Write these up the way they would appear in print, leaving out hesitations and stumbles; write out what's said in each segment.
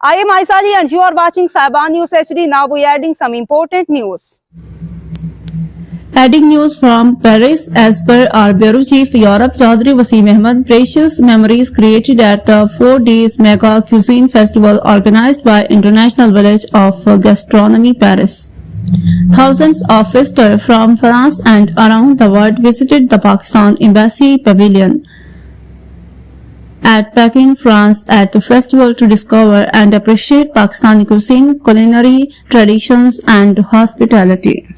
I am Aisari and you are watching Saiban News HD. Now we are adding some important news. Adding news from Paris, as per our Bureau Chief Europe Chaudhry Wasim Ahmed, precious memories created at the 4 days mega cuisine festival organized by International Village of Gastronomy Paris. Thousands of visitors from France and around the world visited the Pakistan Embassy Pavilion at Pekin, France at the festival to discover and appreciate Pakistani cuisine, culinary traditions and hospitality.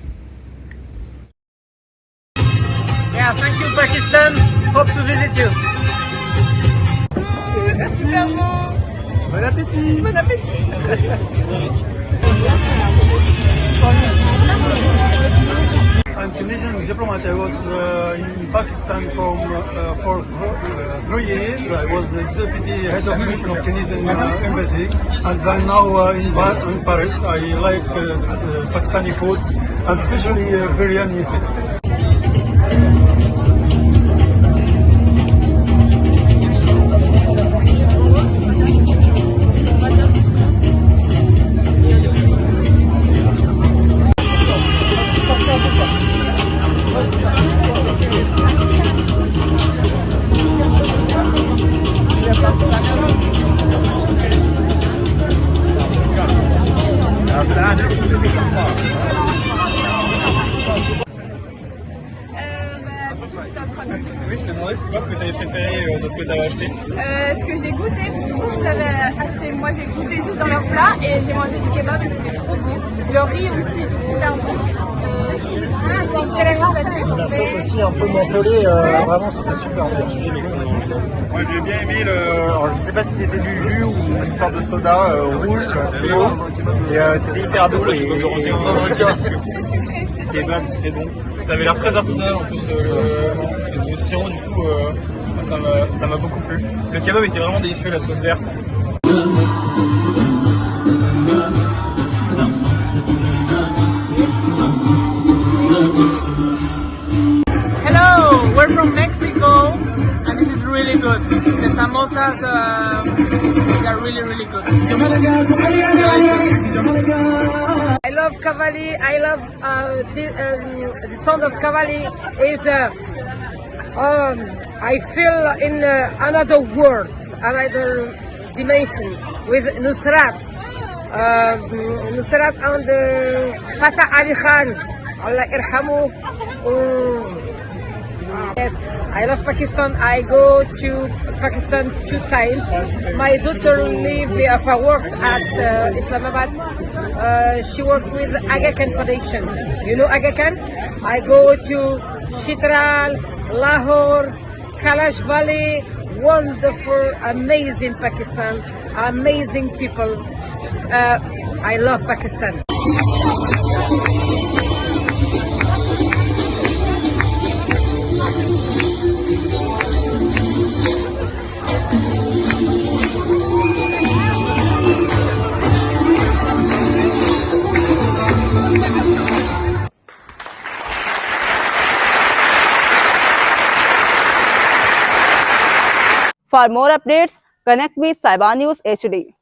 Yeah, thank you Pakistan. Hope to visit you. C'est super bon. Bon appétit. Bon appétit. I'm Tunisian diplomat. I was in Pakistan for 3 years. I was the deputy head of mission of Tunisian embassy, and I'm now in Paris. I like Pakistani food, and especially biryani. Oui, je te demandais c'est quoi ce que tu avais préféré de ce que tu avais acheté. Ce que j'ai goûté, parce que vous avez acheté, moi j'ai goûté juste dans leur plat et j'ai mangé du kebab et c'était trop bon. Le riz aussi était super bon. C'est épicé, c'est intéressant à dire. La sauce aussi un peu mentholée, vraiment c'était super bien. Moi j'ai bien aimé alors, je sais pas si c'était du jus ou une sorte de soda rouge, fluo, et c'était hyper doux et C'est sucré, c'était kebab très bon. Ça avait l'air très artisanal en plus, c'est du sirop du coup, ça m'a beaucoup plu. Le kebab était vraiment délicieux, la sauce verte. Hello, we're from Mexico, and this is really good. The samosas are really good. I love cavalli. I love the sound of cavalli is. I feel in another world, another dimension with Nusrat. Nusrat and Fatah Ali Khan. Allah irhamu. Yes, I love Pakistan. I go to Pakistan 2 times. My daughter works at Islamabad. She works with Aga Khan Foundation. You know Aga Khan? I go to Chitral, Lahore, Kalash Valley. Wonderful, amazing Pakistan. Amazing people. I love Pakistan. For more updates, connect with Saiban News HD.